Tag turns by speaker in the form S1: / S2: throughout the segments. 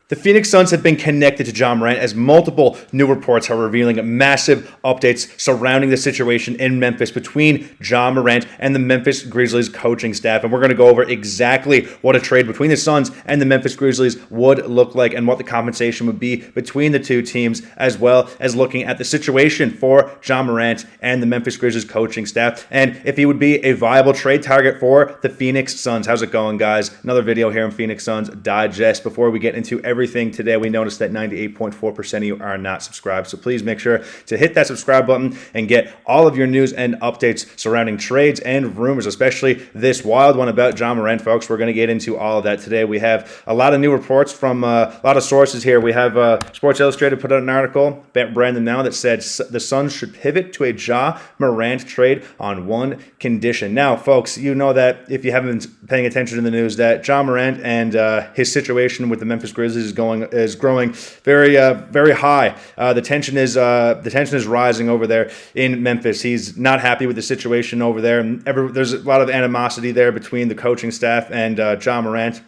S1: The Phoenix Suns have been connected to Ja Morant as multiple new reports are revealing massive updates surrounding the situation in Memphis between Ja Morant and the Memphis Grizzlies coaching staff. And we're going to go over exactly what a trade between the Suns and the Memphis Grizzlies would look like and what the compensation would be between the two teams, as well as looking at the situation for Ja Morant and the Memphis Grizzlies coaching staff and if he would be a viable trade target for the Phoenix Suns. How's it going, guys? Another video here on Phoenix Suns Digest. Before we get into everything today, we noticed that 98.4% of you are not subscribed. So please make sure to hit that subscribe button and get all of your news and updates surrounding trades and rumors, especially this wild one about Ja Morant, folks. We're going to get into all of that today. We have a lot of new reports from a lot of sources here. We have Sports Illustrated put out an article, Brandon now, that said the Suns should pivot to a Ja Morant trade on one condition. Now, folks, you know that if you haven't been paying attention to the news, that Ja Morant and his situation with the Memphis Grizzlies is growing very high. The tension is rising over there in Memphis. He's not happy with the situation over there, and there's a lot of animosity there between the coaching staff and Ja Morant,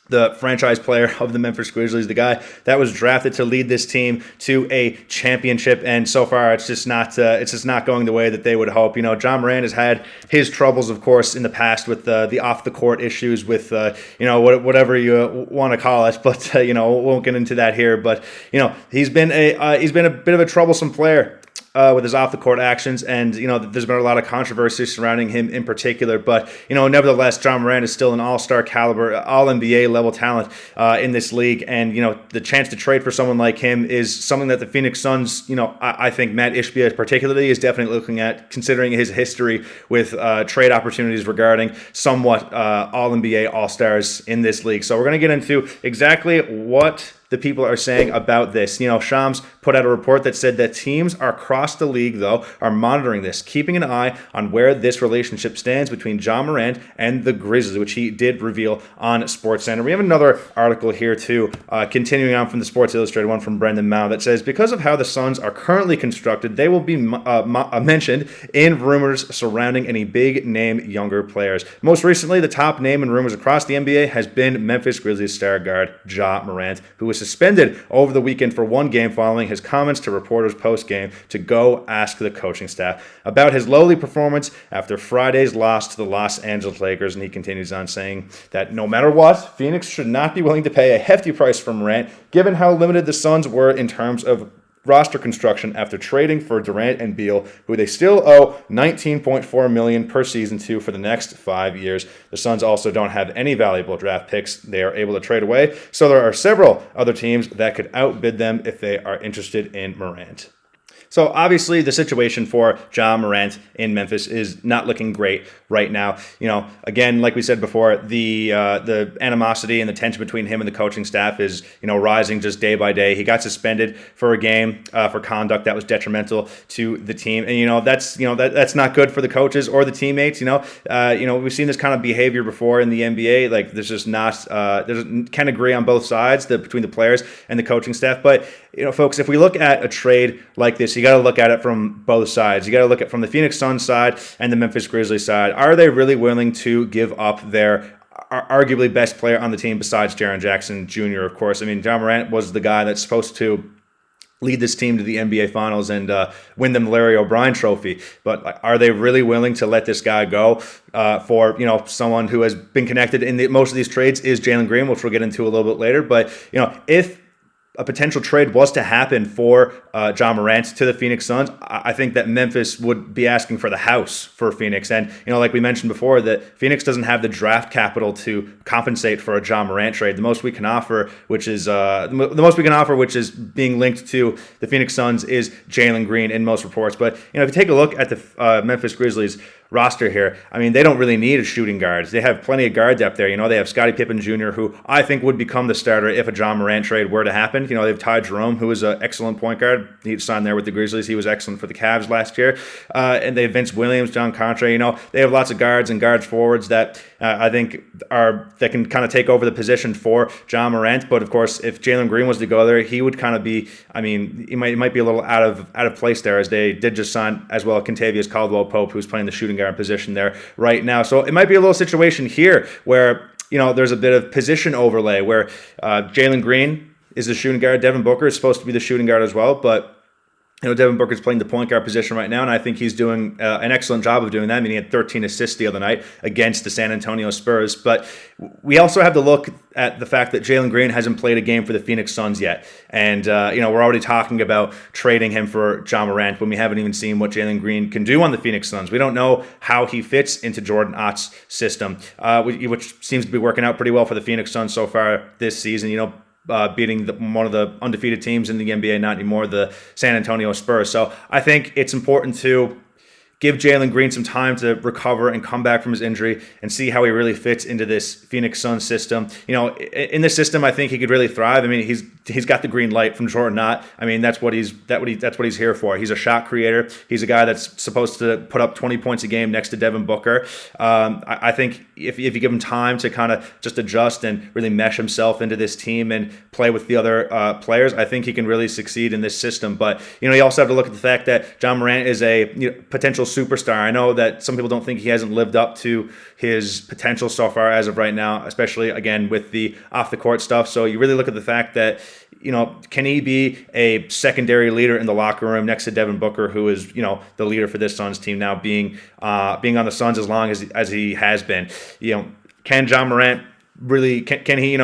S1: the franchise player of the Memphis Grizzlies, the guy that was drafted to lead this team to a championship. And so far, it's just not going the way that they would hope. Ja Morant has had his troubles, of course, in the past with the off the court issues, with whatever you want to call it. But we won't get into that here. But he's been a bit of a troublesome player with his off-the-court actions, and there's been a lot of controversy surrounding him in particular. But nevertheless, Ja Morant is still an all-star caliber, all-NBA level talent in this league, and the chance to trade for someone like him is something that the Phoenix Suns, I think Matt Ishbia particularly is definitely looking at, considering his history with trade opportunities regarding somewhat all-NBA all-stars in this league. So we're going to get into exactly what the people are saying about this. Shams put out a report that said that teams across the league, though, are monitoring this, keeping an eye on where this relationship stands between Ja Morant and the Grizzlies, which he did reveal on SportsCenter. We have another article here, too, continuing on from the Sports Illustrated one from Brendan Mao, that says, because of how the Suns are currently constructed, they will be mentioned in rumors surrounding any big-name younger players. Most recently, the top name in rumors across the NBA has been Memphis Grizzlies star guard Ja Morant, who was suspended over the weekend for one game following his comments to reporters post-game to go ask the coaching staff about his lowly performance after Friday's loss to the Los Angeles Lakers. And he continues on saying that no matter what, Phoenix should not be willing to pay a hefty price for Morant, given how limited the Suns were in terms of roster construction after trading for Durant and Beal, who they still owe $19.4 million per season to for the next 5 years. The Suns also don't have any valuable draft picks they are able to trade away, so there are several other teams that could outbid them if they are interested in Morant. So obviously the situation for Ja Morant in Memphis is not looking great right now. Again, like we said before, the animosity and the tension between him and the coaching staff is rising just day by day. He got suspended for a game for conduct that was detrimental to the team, and that's not good for the coaches or the teammates. We've seen this kind of behavior before in the NBA. Like there's just not can't agree on both sides between the players and the coaching staff. But folks, if we look at a trade like this, you got to look at it from both sides. You got to look at from the Phoenix Suns side and the Memphis Grizzlies side. Are they really willing to give up their arguably best player on the team besides Jaren Jackson Jr., of course? I mean, Ja Morant was the guy that's supposed to lead this team to the NBA Finals and win them the Larry O'Brien Trophy. But are they really willing to let this guy go for someone who has been connected in most of these trades is Jalen Green, which we'll get into a little bit later. But if a potential trade was to happen for Ja Morant to the Phoenix Suns, I think that Memphis would be asking for the house for Phoenix. And, like we mentioned before, that Phoenix doesn't have the draft capital to compensate for a Ja Morant trade. The most we can offer, which is being linked to the Phoenix Suns, is Jalen Green in most reports. But, if you take a look at the Memphis Grizzlies roster here, I mean, they don't really need a shooting guard. They have plenty of guard depth there. They have Scottie Pippen Jr., who I think would become the starter if a Ja Morant trade were to happen. They have Ty Jerome, who is an excellent point guard. He signed there with the Grizzlies. He was excellent for the Cavs last year. And they have Vince Williams, John Contra. They have lots of guards and guards forwards that I think that can kind of take over the position for Ja Morant. But of course, if Jalen Green was to go there, he would kind of be, he might be a little out of place there, as they did just sign as well Kentavious Caldwell-Pope, who's playing the shooting guard position there right now. So it might be a little situation here where there's a bit of position overlay where Jalen Green is the shooting guard. Devin Booker is supposed to be the shooting guard as well, but Devin Booker's playing the point guard position right now, and I think he's doing an excellent job of doing that. I mean, he had 13 assists the other night against the San Antonio Spurs. But we also have to look at the fact that Jalen Green hasn't played a game for the Phoenix Suns yet. And, we're already talking about trading him for Ja Morant when we haven't even seen what Jalen Green can do on the Phoenix Suns. We don't know how he fits into Jordan Ott's system, which seems to be working out pretty well for the Phoenix Suns so far this season. Beating one of the undefeated teams in the NBA, not anymore, the San Antonio Spurs. So I think it's important to give Jalen Green some time to recover and come back from his injury and see how he really fits into this Phoenix Suns system. In this system, I think he could really thrive. I mean, he's got the green light from Jordan Knott. I mean, that's what he's here for. He's a shot creator. He's a guy that's supposed to put up 20 points a game next to Devin Booker. I think if you give him time to kind of just adjust and really mesh himself into this team and play with the other players, I think he can really succeed in this system. But you also have to look at the fact that Ja Morant is a potential superstar. I know that some people don't think he hasn't lived up to his potential so far as of right now, especially again with the off the court stuff. So you really look at the fact that can he be a secondary leader in the locker room next to Devin Booker, who is the leader for this Suns team now, being on the Suns as long as he has been. Can Ja Morant really can he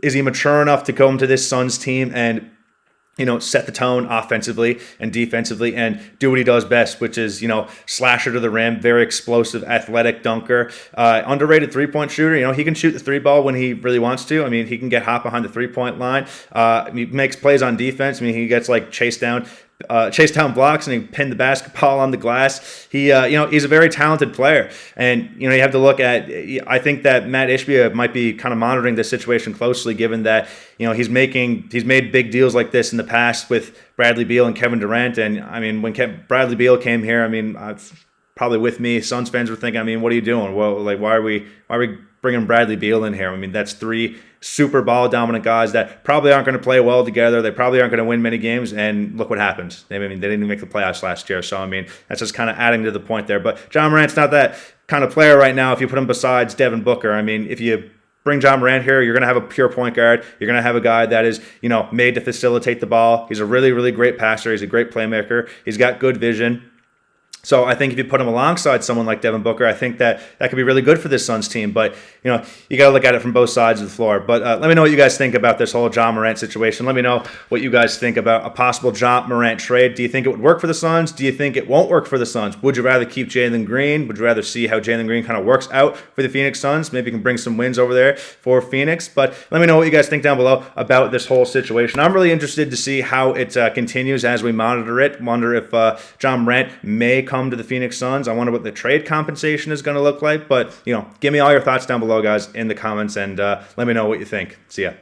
S1: is he mature enough to come to this Suns team and set the tone offensively and defensively and do what he does best, which is, slasher to the rim, very explosive, athletic dunker, underrated three-point shooter. He can shoot the three ball when he really wants to. I mean, he can get hot behind the three-point line. He makes plays on defense. I mean, he gets chase down blocks and he pinned the basketball on the glass. He's a very talented player. And, you have to look at, I think that Matt Ishbia might be kind of monitoring this situation closely, given that, he's made big deals like this in the past with Bradley Beal and Kevin Durant. And I mean, when Bradley Beal came here, I mean, probably with me, Suns fans were thinking, I mean, what are you doing? Well, why are we bringing Bradley Beal in here? I mean, that's three super ball dominant guys that probably aren't going to play well together. They probably aren't going to win many games. And look what happened. They didn't even make the playoffs last year. So, I mean, that's just kind of adding to the point there. But Ja Morant's not that kind of player right now if you put him besides Devin Booker. I mean, if you bring Ja Morant here, you're going to have a pure point guard. You're going to have a guy that is, made to facilitate the ball. He's a really, really great passer. He's a great playmaker. He's got good vision. So I think if you put him alongside someone like Devin Booker, I think that could be really good for this Suns team. But, you got to look at it from both sides of the floor. But let me know what you guys think about this whole Ja Morant situation. Let me know what you guys think about a possible Ja Morant trade. Do you think it would work for the Suns? Do you think it won't work for the Suns? Would you rather keep Jalen Green? Would you rather see how Jalen Green kind of works out for the Phoenix Suns? Maybe you can bring some wins over there for Phoenix. But let me know what you guys think down below about this whole situation. I'm really interested to see how it continues as we monitor it. Wonder if Ja Morant may come to the Phoenix Suns. I wonder what the trade compensation is going to look like. But, give me all your thoughts down below, guys, in the comments, and let me know what you think. See ya.